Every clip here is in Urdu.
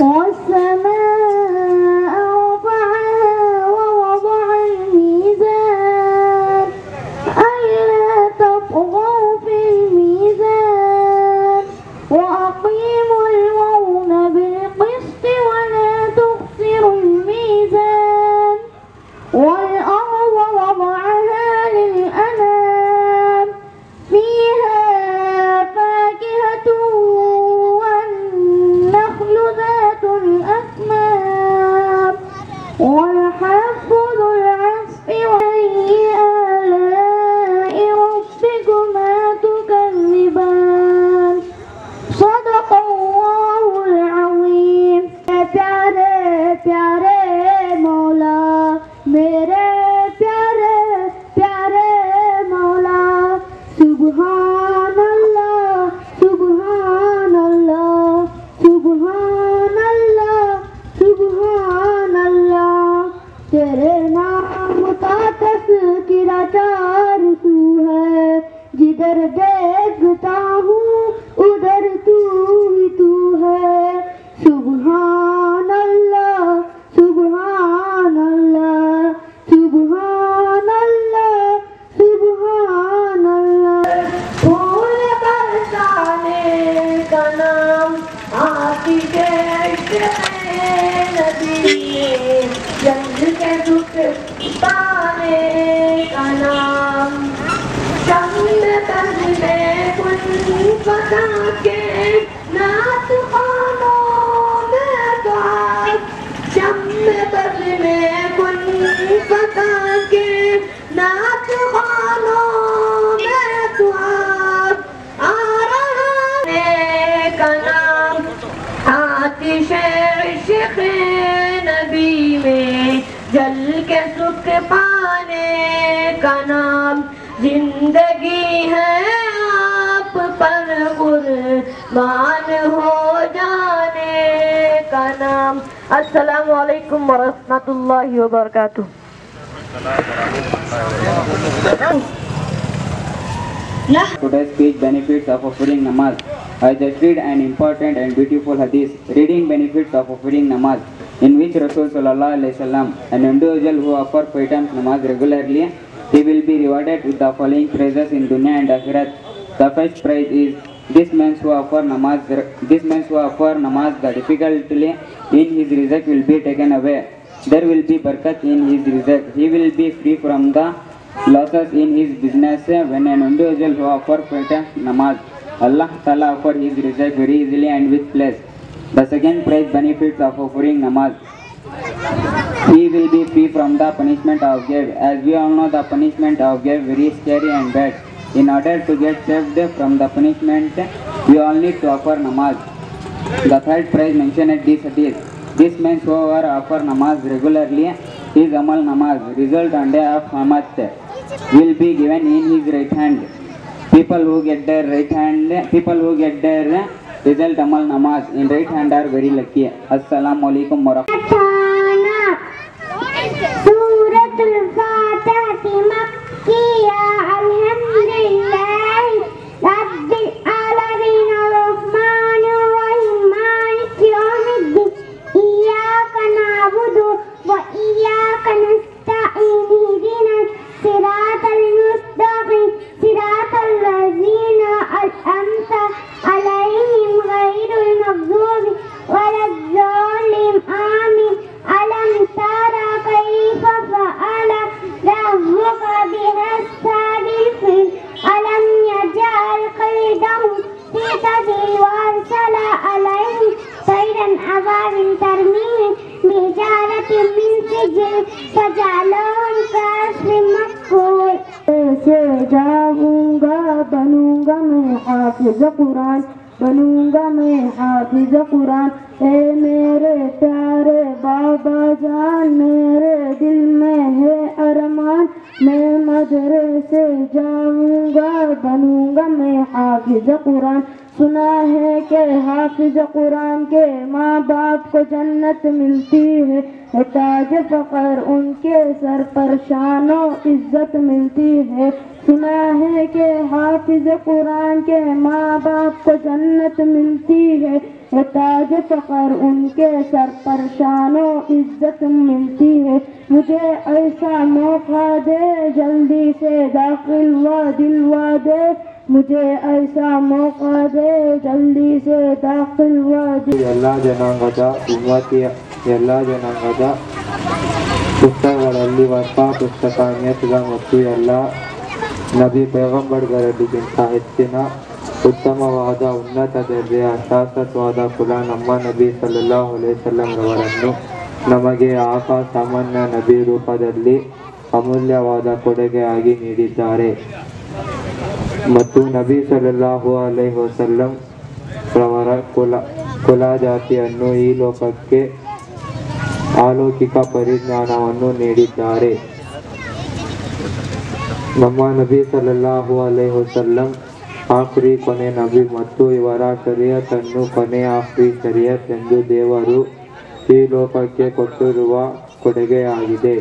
والسماء تیرے پیارے پیارے مولا سبحان اللہ سبحان اللہ سبحان اللہ سبحان اللہ تیرے نام کا تذکرہ چار سو ہے جدھر دیکھتا ہوں ادھر تو ہی تو ہے سبحان اللہ سبحان اللہ سبحان اللہ سبحان اللہ پھول برسانے کا نام آتش عشق نبی جنگ کے دکھ پانے کا نام شم بز میں کن بتا کے نعت خوانوں میں دعا شم بز میں کن بتا کے نعت خوانوں میں دعا آ رہا ہے کا نام آتش عشق نبی میں جل کے سکھ پانے کا نام زندگی ہے آپ پر قربان ہو جانے کا نام السلام علیکم ورحمۃ اللہ وبرکاتہ Today's speech benefits of offering namaz. I just read an important and beautiful hadith. Reading benefits of offering namaz, in which Rasul sallallahu alaihi wasallam, an individual who offers 5 times namaz regularly, he will be rewarded with the following praises in dunya and akhirat. The first praise is this man who offers namaz, the difficulty in his rizq will be taken away. There will be barakat in his rizq. He will be free from the losses in his business. When an individual who offers 5 times namaz, Allah Ta'ala offers his rizq very easily and with place. The second praise benefits of offering namaz. He will be free from the punishment of grave. As we all know, the punishment of grave very scary and bad. In order to get saved from the punishment, we all need to offer namaz. The third praise mentioned at this hadith. This man whoever offers namaz regularly, his amal namaz, result on day of Qiyamah, will be given in his right hand. People who get their result amal namaz in right hand are very lucky. Assalamu alaikum warahmatullahi سورة الفاتحة مكية الحمد لله رب العالمين الرحمن الرحيم مالك يوم الدين إياك نعبد وإياك نستعين اهدنا الصراط المستقيم صراط الذين أنعمت عليهم غير المغضوب ولا الضالين آمين ألم تر كيف فعل ربك بأصحاب الفيل ألم يجعل كيدهم في تضليل وأرسل عليهم طيرا أبابيل ترميهم بحجارة من سجيل فجعلهم كعصف مأكول سے جاؤں گا بنوں گا میں حافظ قرآن بنوں گا میں حافظ قرآن اے میرے پیارے بابا جان میرے دل میں ہے ارمان میں مدرسے جاؤں گا بنوں گا میں حافظ قرآن سنا ہے کہ حافظ قرآن کے ماں باپ کو جنت ملتی ہے تاج فخر ان کے سر پر شان و عزت ملتی ہے سنا ہے کہ حافظ قرآن کے ماں باپ کو جنت ملتی ہے تاج فخر ان کے سر پر شان و عزت ملتی ہے مجھے ایسا موقع دے جلدی سے داخل و دلوا دے مجھے ایسا موقع دے جلدی سے داخل و ಎಲ್ಲ ಜನಾಂಗದ ಉಮ್ಮತಿಯ ಎಲ್ಲ ಜನಾಂಗದ ಪುಸ್ತಕಗಳಲ್ಲಿ ವರ್ಪಾ ಪುಸ್ತಕ ನೇತದ ಮತ್ತು ಎಲ್ಲ ನಬಿ ಪೈಗಂಬರ್ಗಳಿಗಿಂತ ಹೆಚ್ಚಿನ ಉತ್ತಮವಾದ ಉನ್ನತ ದರ್ಜೆಯ ಶಾಶ್ವತವಾದ ಕುಲ ನಮ್ಮ ನಬಿ ಸಲ್ಲಲ್ಲಾಹು ಅಲೈಹಿ ವಸಲ್ಲಂ ರವರನ್ನು ನಮಗೆ ಆಕಾ ಸಾಮಾನ್ಯ ನಬಿ ರೂಪದಲ್ಲಿ ಅಮೂಲ್ಯವಾದ ಕೊಡುಗೆಯಾಗಿ ನೀಡಿದ್ದಾರೆ ಮತ್ತು ನಬಿ ಸಲ್ಲಲ್ಲಾಹು ಅಲೈಹಿ ವಸಲ್ಲಂ ರವರ ಕುಲ ಜಾತಿಯನ್ನು ಈ ಲೋಕಕ್ಕೆ ಆಲೌಕಿಕ ಪರಿಜ್ಞಾನವನ್ನು ನೀಡಿದ್ದಾರೆ. ನಮ್ಮ ನಬಿ ಸಲ್ಲಲ್ಲಾಹು ಅಲೈಹಿ ವಸಲ್ಲಂ ಆಖರಿ ಕೊನೆ ನಬಿ ಮತ್ತು ಇವರ ಶರೀಯತ್ ಅನ್ನು ಕೊನೆ ಆಖರಿ ಶರೀಯತ್ ಎಂದು ದೇವರು ಈ ಲೋಕಕ್ಕೆ ಕೊಟ್ಟಿರುವ ಕೊಡುಗೆಯಾಗಿದೆ.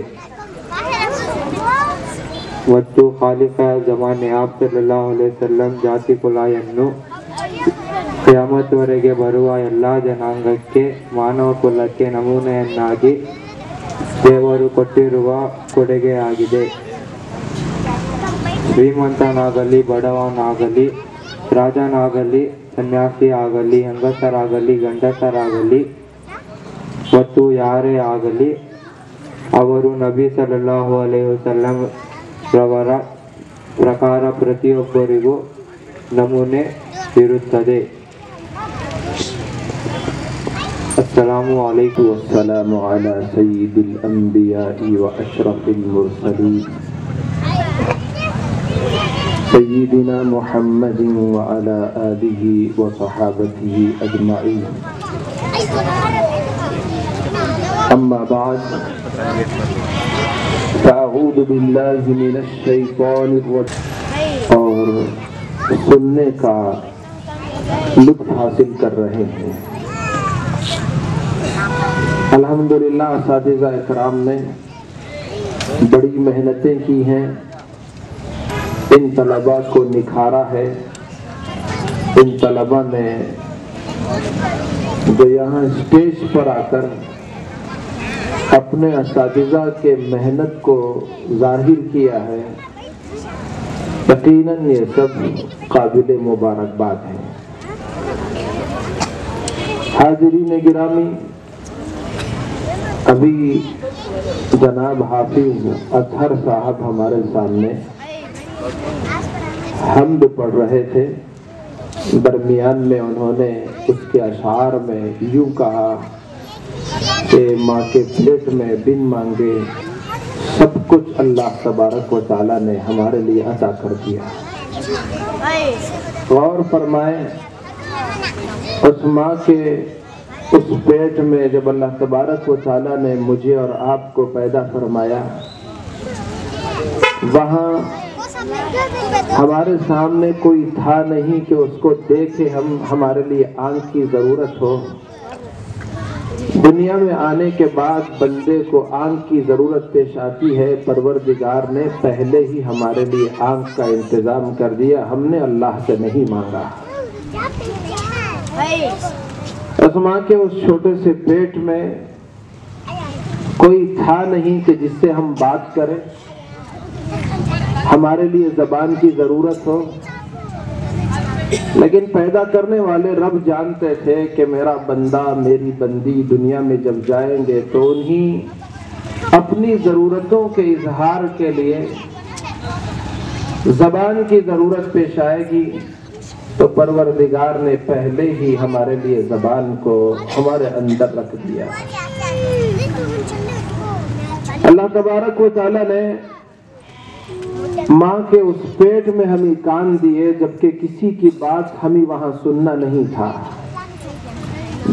ಮತ್ತು ಖಾಲಿಫ ಜಮಾನೆ ಆಪ್ ಸಲ್ಲಲ್ಲಾಹು ಅಲೈಹಿ ವಸಲ್ಲಂ ಜಾತಿ ಕುಲಾಯನ್ನು ಕಿಯಾಮತ್ವರೆಗೆ ಬರುವ ಎಲ್ಲ ಜನಾಂಗಕ್ಕೆ ಮಾನವ ಕುಲಕ್ಕೆ ನಮೂನೆಯನ್ನಾಗಿ ದೇವರು ಕೊಟ್ಟಿರುವ ಕೊಡುಗೆಯಾಗಿದೆ. ಶ್ರೀಮಂತನಾಗಲಿ ಬಡವನಾಗಲಿ ರಾಜನಾಗಲಿ ಸನ್ಯಾಸಿ ಆಗಲಿ ಹೆಂಗಸರಾಗಲಿ ಗಂಡಸರಾಗಲಿ ಮತ್ತು ಯಾರೇ ಆಗಲಿ ಅವರು ನಬಿ ಸಲ್ಲಲ್ಲಾಹು ಅಲೈಹಿ ವಸಲ್ಲಂ ರವರ ಪ್ರಕಾರ ಪ್ರತಿಯೊಬ್ಬರಿಗೂ ನಮೂನೆ ಇರುತ್ತದೆ. السلام عليكم والسلام على سيد الأنبياء وأشرف المرسلين سيدنا محمد وعلى آله وصحابته أجمعين. أما بعد فأعوذ بالله من الشيطان الرجيم. اور سننے کا لطف حاصل کر رہے ہیں. الحمدللہ اساتذہ اکرام نے بڑی محنتیں کی ہیں، ان طلباء کو نکھارا ہے. ان طلباء نے جو یہاں اسٹیج پر آ کر اپنے اساتذہ کے محنت کو ظاہر کیا ہے، یقیناً یہ سب قابل مبارکباد ہے. حاضرین گرامی، ابھی جناب حافظ اطہر صاحب ہمارے سامنے حمد پڑھ رہے تھے. درمیان میں انہوں نے اس کے اشعار میں یوں کہا کہ ماں کے پیٹ میں بن مانگے سب کچھ اللہ تبارک و تعالیٰ نے ہمارے لیے عطا کر دیا. غور فرمائیں، اس ماں کے اس پیٹ میں جب اللہ تبارک و تعالیٰ نے مجھے اور آپ کو پیدا فرمایا، وہاں ہمارے سامنے کوئی تھا نہیں کہ اس کو دیکھے ہمارے لیے آنکھ کی ضرورت ہو. دنیا میں آنے کے بعد بندے کو آنکھ کی ضرورت پیش آتی ہے. پروردگار نے پہلے ہی ہمارے لیے آنکھ کا انتظام کر دیا، ہم نے اللہ سے نہیں مانگا. اس ماں کے اس چھوٹے سے پیٹ میں کوئی تھا نہیں کہ جس سے ہم بات کریں، ہمارے لیے زبان کی ضرورت ہو. لیکن پیدا کرنے والے رب جانتے تھے کہ میرا بندہ میری بندی دنیا میں جب جائیں گے تو انہیں اپنی ضرورتوں کے اظہار کے لیے زبان کی ضرورت پیش آئے گی. تو پروردگار نے پہلے ہی ہمارے لیے زبان کو ہمارے اندر رکھ دیا. اللہ تبارک و تعالیٰ نے ماں کے اس پیٹ میں ہمیں کان دیے، جبکہ کسی کی بات ہمیں وہاں سننا نہیں تھا.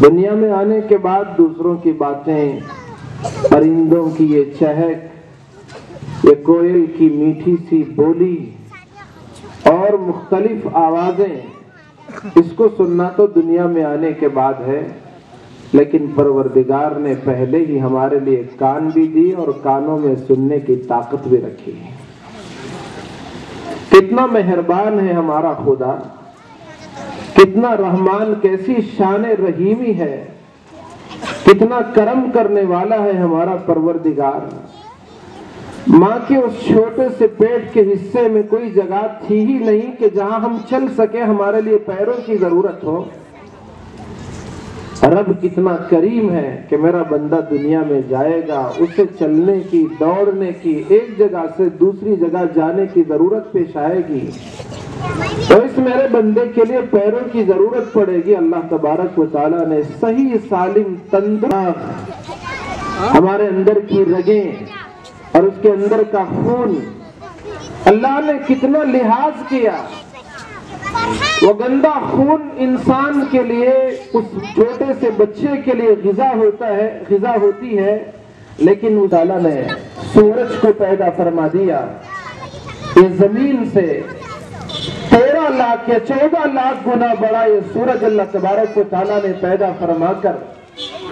دنیا میں آنے کے بعد دوسروں کی باتیں، پرندوں کی یہ چہک، یہ کوئل کی میٹھی سی بولی اور مختلف آوازیں، اس کو سننا تو دنیا میں آنے کے بعد ہے. لیکن پروردگار نے پہلے ہی ہمارے لیے کان بھی دی اور کانوں میں سننے کی طاقت بھی رکھی. کتنا مہربان ہے ہمارا خدا، کتنا رحمان، کیسی شان رحیمی ہے، کتنا کرم کرنے والا ہے ہمارا پروردگار. ماں کے اس چھوٹے سے پیٹ کے حصے میں کوئی جگہ تھی ہی نہیں کہ جہاں ہم چل سکے، ہمارے لیے پیروں کی ضرورت ہو. رب کتنا کریم ہے کہ میرا بندہ دنیا میں جائے گا، اسے چلنے کی، دوڑنے کی، ایک جگہ سے دوسری جگہ جانے کی ضرورت پیش آئے گی تو اس میرے بندے کے لیے پیروں کی ضرورت پڑے گی. اللہ تبارک و تعالیٰ نے صحیح سالم تندرست ہمارے اندر کی رگیں اور اس کے اندر کا خون اللہ نے کتنا لحاظ کیا. وہ گندا خون انسان کے لیے، اس چھوٹے سے بچے کے لیے غذا ہوتی ہے. لیکن اللہ تعالیٰ نے سورج کو پیدا فرما دیا، یہ زمین سے 13 لاکھ یا 14 لاکھ گنا بڑا یہ سورج اللہ تبارک و تعالیٰ نے پیدا فرما کر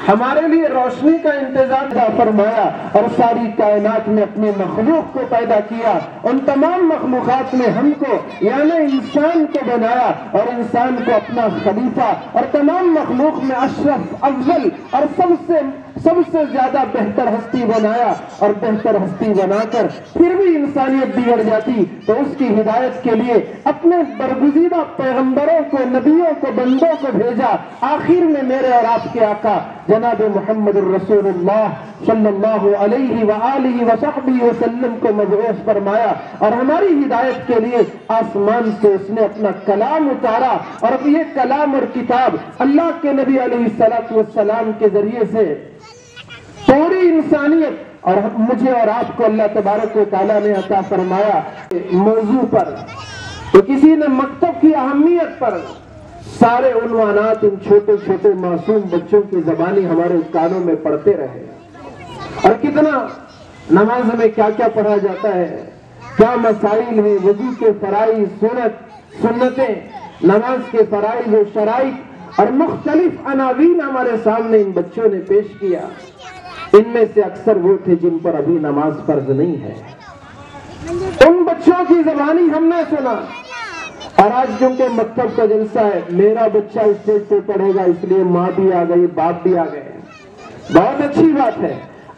ہمارے لیے روشنی کا انتظام فرمایا، اور ساری کائنات میں اپنے مخلوق کو پیدا کیا، ان تمام مخلوقات میں ہم کو یعنی انسان کو بنایا اور انسان کو اپنا خلیفہ اور تمام مخلوق میں اشرف افضل اور سب سے زیادہ بہتر ہستی بنایا، اور بہتر ہستی بنا کر پھر بھی انسانیت بگڑ جاتی تو اس کی ہدایت کے لیے اپنے برگزیدہ پیغمبروں کو، نبیوں کو، بندوں کو بھیجا۔ آخر میں میرے اور آپ کے آقا جناب محمد الرسول اللہ صلی اللہ علیہ وآلہ وصحبہ وسلم کو مبعوث فرمایا، اور ہماری ہدایت کے لیے آسمان سے اس نے اپنا کلام اتارا، اور یہ کلام اور کتاب اللہ کے نبی علیہ السلام کے ذریعے سے پوری انسانیت اور مجھے اور آپ کو اللہ تبارک و تعالیٰ نے عطا فرمایا۔ موضوع پر تو کسی نے مکتب کی اہمیت پر سارے عنوانات ان چھوٹے چھوٹے معصوم بچوں کی زبانی ہمارے کانوں میں پڑھتے رہے، اور کتنا نماز میں کیا کیا پڑھا جاتا ہے، کیا مسائل ہیں، وضو کے فرائض، سنتیں، نماز کے فرائض و شرائط اور مختلف عناوین ہمارے سامنے ان بچوں نے پیش کیا۔ ان میں سے اکثر وہ تھے جن پر ابھی نماز فرض نہیں ہے، ان بچوں کی زبانی ہم نے سنا، اور آج چونکہ مکتب کا جلسہ ہے، میرا بچہ اسٹیج پہ پڑھے گا اس لیے ماں بھی آ گئی، باپ بھی آ گئے، بہت اچھی بات ہے،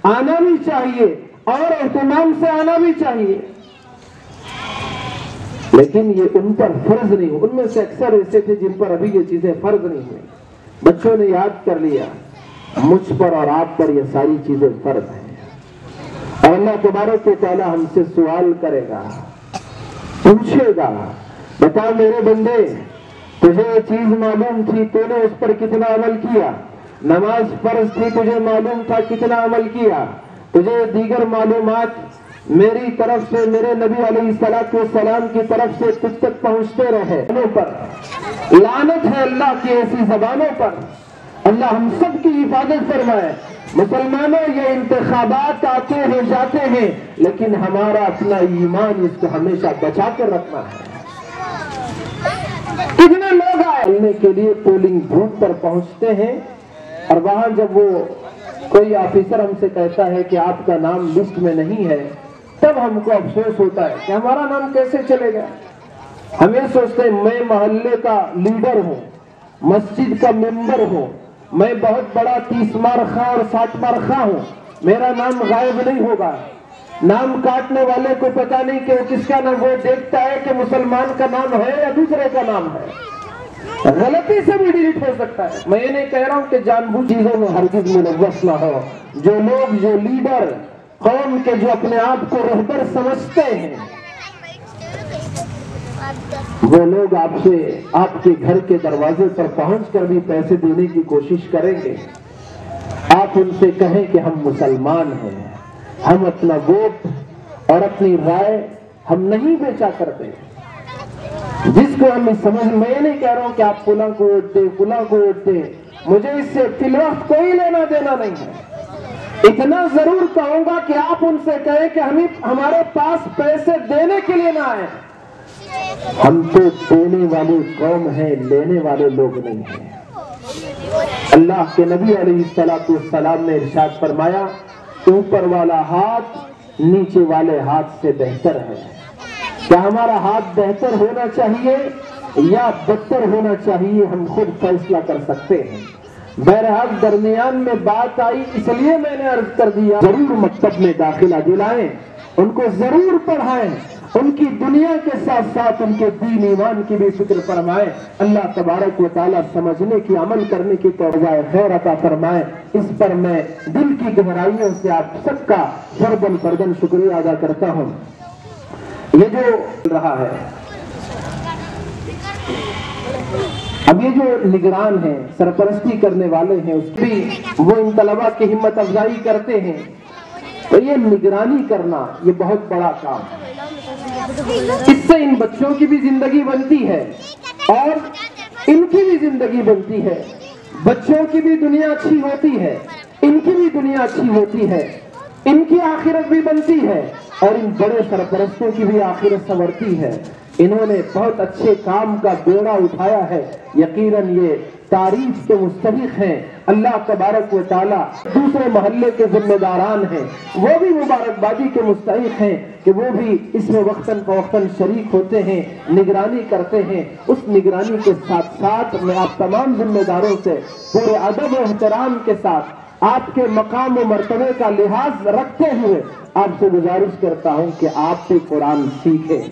آنا بھی چاہیے اور اہتمام سے آنا بھی چاہیے، لیکن یہ ان پر فرض نہیں ہو۔ ان میں سے اکثر ایسے تھے جن پر ابھی یہ چیزیں فرض نہیں ہوئی، بچوں نے یاد کر لیا مجھ پر اور آپ پر یہ ساری چیزیں فرض ہیں، اور اللہ تبارک و تعالیٰ ہم سے سوال کرے گا، پوچھے گا، بتا میرے بندے تجھے یہ چیز معلوم تھی، تو نے اس پر کتنا عمل کیا؟ نماز فرض تھی، تجھے معلوم تھا، کتنا عمل کیا؟ تجھے دیگر معلومات میری طرف سے، میرے نبی علیہ السلام کی طرف سے تجھ تک پہنچتے رہے؟ پر لعنت ہے اللہ کی ایسی زبانوں پر، اللہ ہم سب کی حفاظت فرمائے۔ مسلمانوں، یہ انتخابات آتے ہیں جاتے ہیں، لیکن ہمارا اپنا ایمان اس کو ہمیشہ بچا کر رکھنا ہے۔ کتنے لوگ آئے کے لیے پولنگ بوتھ پر پہنچتے ہیں، اور وہاں جب وہ کوئی آفیسر ہم سے کہتا ہے کہ آپ کا نام لسٹ میں نہیں ہے، تب ہم کو افسوس ہوتا ہے کہ ہمارا نام کیسے چلے گا۔ ہم یہ سوچتے ہیں میں محلے کا لیڈر ہوں، مسجد کا ممبر ہوں، میں بہت بڑا 30 مار خواہ اور 60 مار خواہ ہوں، میرا نام غائب نہیں ہوگا۔ نام کاٹنے والے کو پتا نہیں کہ کس کا نام، وہ دیکھتا ہے کہ مسلمان کا نام ہے یا دوسرے کا نام ہے، غلطی سے بھی ڈیلیٹ ہو سکتا ہے۔ میں یہ نہیں کہہ رہا ہوں کہ جان بوجھ چیزوں میں ہرگز ملوث نہ ہو۔ جو لوگ، جو لیڈر قوم کے جو اپنے آپ کو رہبر سمجھتے ہیں، وہ لوگ آپ سے، آپ کے گھر کے دروازے پر پہنچ کر بھی پیسے دینے کی کوشش کریں گے۔ آپ ان سے کہیں کہ ہم مسلمان ہیں، ہم اپنا ووٹ اور اپنی رائے ہم نہیں بیچا کرتے، جس کو ہم سمجھ، میں نہیں کہہ رہا ہوں کہ آپ فلاں کو ووٹ دیں، فلاں کو ووٹ دیں، مجھے اس سے فی الوقت کوئی لینا دینا نہیں ہے۔ اتنا ضرور کہوں گا کہ آپ ان سے کہیں کہ ہمارے پاس پیسے دینے کے لیے نہ آئے، ہم تو دینے والی قوم ہیں، لینے والے لوگ نہیں ہیں۔ اللہ کے نبی علیہ السلام نے ارشاد فرمایا، اوپر والا ہاتھ نیچے والے ہاتھ سے بہتر ہے۔ کیا ہمارا ہاتھ بہتر ہونا چاہیے یا بدتر ہونا چاہیے، ہم خود فیصلہ کر سکتے ہیں۔ بہرحال درمیان میں بات آئی، اس لیے میں نے عرض کر دیا، ضرور مکتب میں داخلہ دلائیں، ان کو ضرور پڑھائیں، ان کی دنیا کے ساتھ ساتھ ان کے دین ایمان کی بھی فکر فرمائیں۔ اللہ تبارک و تعالیٰ سمجھنے کی، عمل کرنے کی توفیق خیر عطا فرمائے۔ اس پر میں دل کی گہرائیوں سے آپ سب کا فرداً فرداً شکریہ ادا کرتا ہوں۔ یہ جو رہا ہے، اب یہ جو نگران ہیں، سرپرستی کرنے والے ہیں، اس بھی وہ ان طلباء کی ہمت افزائی کرتے ہیں، تو یہ نگرانی کرنا یہ بہت بڑا کام ہے۔ اس سے ان بچوں کی بھی زندگی بنتی ہے اور ان کی بھی زندگی بنتی ہے، بچوں کی بھی دنیا اچھی ہوتی ہے، ان کی بھی دنیا اچھی ہوتی ہے، ان کی آخرت بھی بنتی ہے اور ان بڑے سرپرستوں کی بھی آخرت سنورتی ہے۔ انہوں نے بہت اچھے کام کا بیڑا اٹھایا ہے، یقیناً یہ تعریف کے مستحق ہیں۔ اللہ تبارک و تعالیٰ دوسرے محلے کے ذمہ داران ہیں، وہ بھی مبارکبادی کے مستحق ہیں کہ وہ بھی اس میں وقتاً فوقتاً شریک ہوتے ہیں، نگرانی کرتے ہیں۔ اس نگرانی کے ساتھ ساتھ میں آپ تمام ذمہ داروں سے پورے ادب و احترام کے ساتھ آپ کے مقام و مرتبے کا لحاظ رکھتے ہوئے آپ سے گزارش کرتا ہوں کہ آپ بھی قرآن سیکھیں،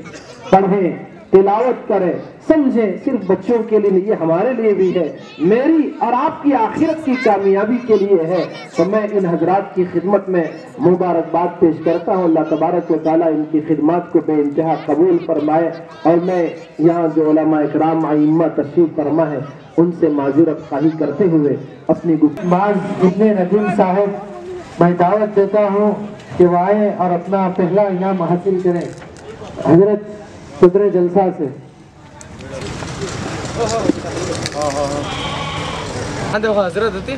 پڑھیں، تلاوت کریں، سمجھیں۔ صرف بچوں کے لیے نہیں، یہ ہمارے لیے بھی ہے، میری اور آپ کی آخرت کی کامیابی کے لیے ہے۔ تو میں ان حضرات کی خدمت میں مبارکباد پیش کرتا ہوں۔ اللہ تبارک و تعالیٰ ان کی خدمات کو بے انتہا قبول فرمائے، اور میں یہاں جو علماء اکرام ائمہ تشریف فرما ہے ان سے معذرت خواہی کرتے ہوئے اپنی معاذ ابن ندیم صاحب میں دعوت دیتا ہوں کہ وہ آئیں اور اپنا پہلا انعام حاصل کریں حضرت صدر جلسہ سے۔ حضرت ہوتی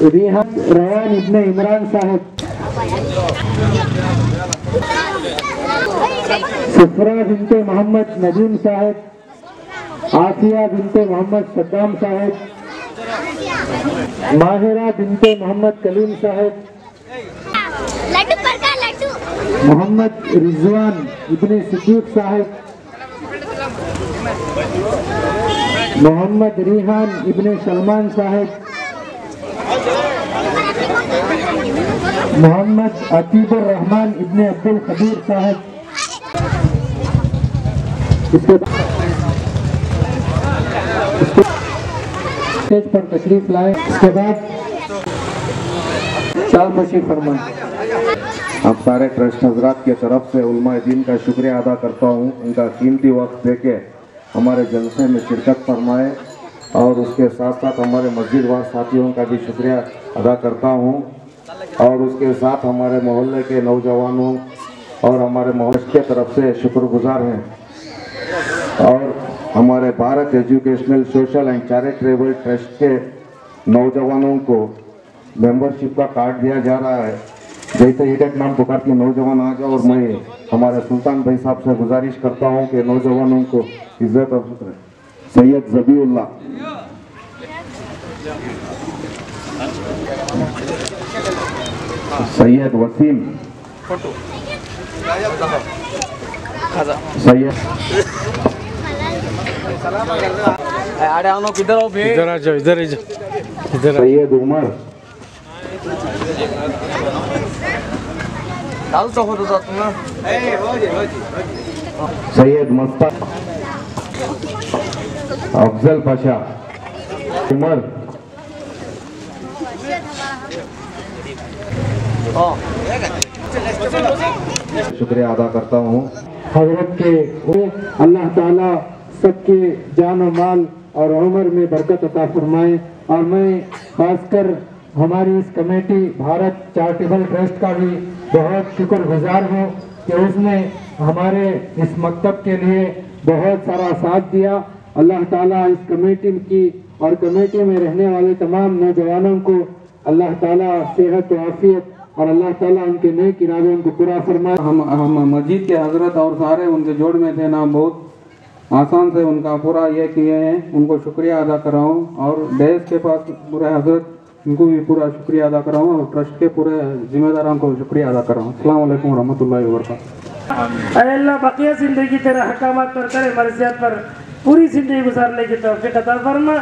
ریان ابن عمران صاحب، سفرہ بنت محمد ندیم صاحب، عافیہ بنت محمد صدام صاحب، ماہرہ بنت محمد کلیم صاحب، محمد رضوان ابن صدیق صاحب، محمد ریحان ابن سلمان صاحب، محمد عتیب الرحمن ابن عبد القدیر صاحب۔ اس کے اسٹیج پر تشریف لائیں۔ اس کے بعد چال بشی فرمائیں۔ آپ سارے ٹرسٹ حضرات کے طرف سے علماء دین کا شکریہ ادا کرتا ہوں، ان کا قیمتی وقت دے کے ہمارے جلسے میں شرکت فرمائے، اور اس کے ساتھ ساتھ ہمارے مسجد وار ساتھیوں کا بھی شکریہ ادا کرتا ہوں، اور اس کے ساتھ ہمارے محلے کے نوجوانوں اور ہمارے محلے کے طرف سے شکر گزار ہیں، اور ہمارے Bharat educational social and charitable trust کے نوجوانوں کو ممبرشپ کا کارڈ دیا جا رہا ہے۔ جیسے ہی ایک نام پکار کے نوجوان آ جاؤ، اور میں ہمارے سلطان بھائی صاحب سے گزارش کرتا ہوں کہ نوجوانوں کو عزت اور شکر۔ سید ذبیح اللہ، سید وسیم، سید سید عمر، سید مصطفی، افضل پاشا، عمر، شکریہ ادا کرتا ہوں۔ حضرت کے اللہ تعالیٰ سب کے جان و مال اور عمر میں برکت عطا فرمائے، اور میں خاص کر ہماری اس کمیٹی بھارت چیریٹیبل ٹرسٹ کا بھی بہت شکر گزار ہوں کہ اس نے ہمارے اس مکتب کے لیے بہت سارا ساتھ دیا۔ اللہ تعالیٰ اس کمیٹی کی اور کمیٹی میں رہنے والے تمام نوجوانوں کو اللہ تعالیٰ صحت و عافیت، اور اللہ تعالیٰ ان کے نیک ارادوں کو پورا فرمائے۔ ہم مسجد کے حضرت اور سارے ان کے جوڑ میں تھے نا، بہت آسان سے ان کا پورا یہ کیے ہیں، ان کو شکریہ ادا کر رہا ہوں، اور ڈیس کے پاس پورے حضرت ان کو بھی پورا شکریہ ادا کر رہا ہوں، اور ٹرسٹ کے پورے ذمہ داروں کو شکریہ ادا کر رہا ہوں۔ السلام علیکم ورحمۃ اللہ وبرکاتہ۔ اے اللہ بقیہ زندگی تیرے حکامات پر، تیرے مرضیات پر پوری زندگی گزارنے کی توفیق عطا فرما۔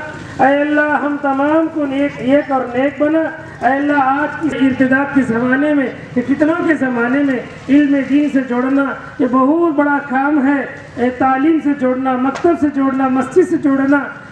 اے اللہ ہم تمام کو ایک اور نیک بنا۔ اے اللہ آج کی ارتداد کے زمانے میں، فتنوں کے زمانے میں علم دین سے جوڑنا یہ بہت بڑا کام ہے۔ تعلیم سے جوڑنا، مکتب سے جوڑنا، مسجد سے جوڑنا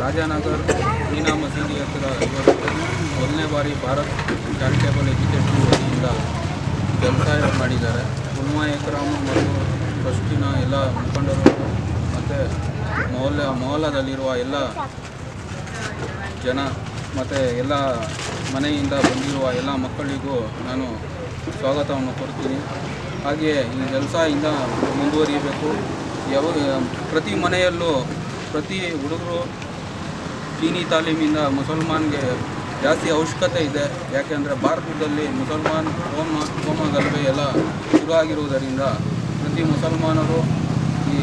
ರಾಜಾನಗರ್ ಮೀನಾ ಮಸೀದಿ ಹತ್ತಿರ ಇವತ್ತು ಮೊದಲನೇ ಬಾರಿ ಭಾರತ್ ಚಾರಿಟೇಬಲ್ ಎಜುಕೇಷನ್ ವತಿಯಿಂದ ಕೆಲಸ ಮಾಡಿದ್ದಾರೆ. ಉಲ್ಮಾ ಎಕ್ರಾಮ್ ಮತ್ತು ಟ್ರಸ್ಟಿನ ಎಲ್ಲ ಮುಖಂಡರು ಮತ್ತು ಮೊಹಲ್ಲಾದಲ್ಲಿರುವ ಎಲ್ಲ ಜನ ಮತ್ತು ಎಲ್ಲ ಮನೆಯಿಂದ ಬಂದಿರುವ ಎಲ್ಲ ಮಕ್ಕಳಿಗೂ ನಾನು ಸ್ವಾಗತವನ್ನು ಕೊಡ್ತೀನಿ. ಹಾಗೆಯೇ ಈ ಕೆಲಸ ಇಂದ ಮುಂದುವರಿಯಬೇಕು. ಪ್ರತಿ ಮನೆಯಲ್ಲೂ ಪ್ರತಿ ಹುಡುಗರು ದೀನಿ ತಾಲೀಮಿಂದ ಮುಸಲ್ಮಾನ್ಗೆ ಜಾಸ್ತಿ ಅವಶ್ಯಕತೆ ಇದೆ. ಯಾಕೆಂದರೆ ಭಾರತದಲ್ಲಿ ಮುಸಲ್ಮಾನ್ ಹೋಮ ಗಲಭೆ ಎಲ್ಲ ಶುರು ಆಗಿರುವುದರಿಂದ ಪ್ರತಿ ಮುಸಲ್ಮಾನರು ಈ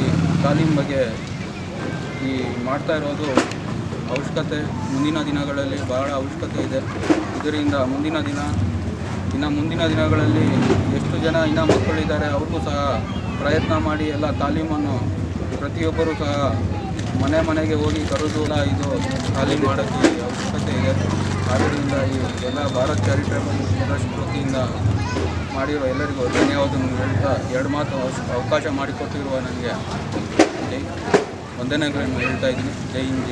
ತಾಲೀಮ್ ಬಗ್ಗೆ ಈ ಮಾಡ್ತಾ ಇರೋದು ಅವಶ್ಯಕತೆ ಮುಂದಿನ ದಿನಗಳಲ್ಲಿ ಬಹಳ ಅವಶ್ಯಕತೆ ಇದೆ. ಇದರಿಂದ ಮುಂದಿನ ದಿನಗಳಲ್ಲಿ ಎಷ್ಟು ಜನ ಇನ್ನೂ ಮಕ್ಕಳಿದ್ದಾರೆ ಅವ್ರಿಗೂ ಸಹ ಪ್ರಯತ್ನ ಮಾಡಿ ಎಲ್ಲ ತಾಲೀಮನ್ನು ಪ್ರತಿಯೊಬ್ಬರೂ ಸಹ ಮನೆಗೆ ಹೋಗಿ ಕರೆದು ಇದು ತಾಲೀಮ್ ಮಾಡೋಕ್ಕೆ ಅವಶ್ಯಕತೆ ಇದೆ. ಆದ್ದರಿಂದ ಈ ಎಲ್ಲ ಭಾರತ್ ಚಾರಿಟೇಬಲ್ ಟ್ರಸ್ಟ್ ವತಿಯಿಂದ ಮಾಡಿರೋ ಎಲ್ಲರಿಗೂ ಧನ್ಯವಾದವನ್ನು ಹೇಳ್ತಾ ಎರಡು ಮಾತು ಅವಕಾಶ ಮಾಡಿಕೊಟ್ಟಿರುವ ನನಗೆ ವಂದನೆಗಳನ್ನು ಹೇಳ್ತಾ ಇದ್ದೀನಿ. ಜೈ ಹಿಂದ್.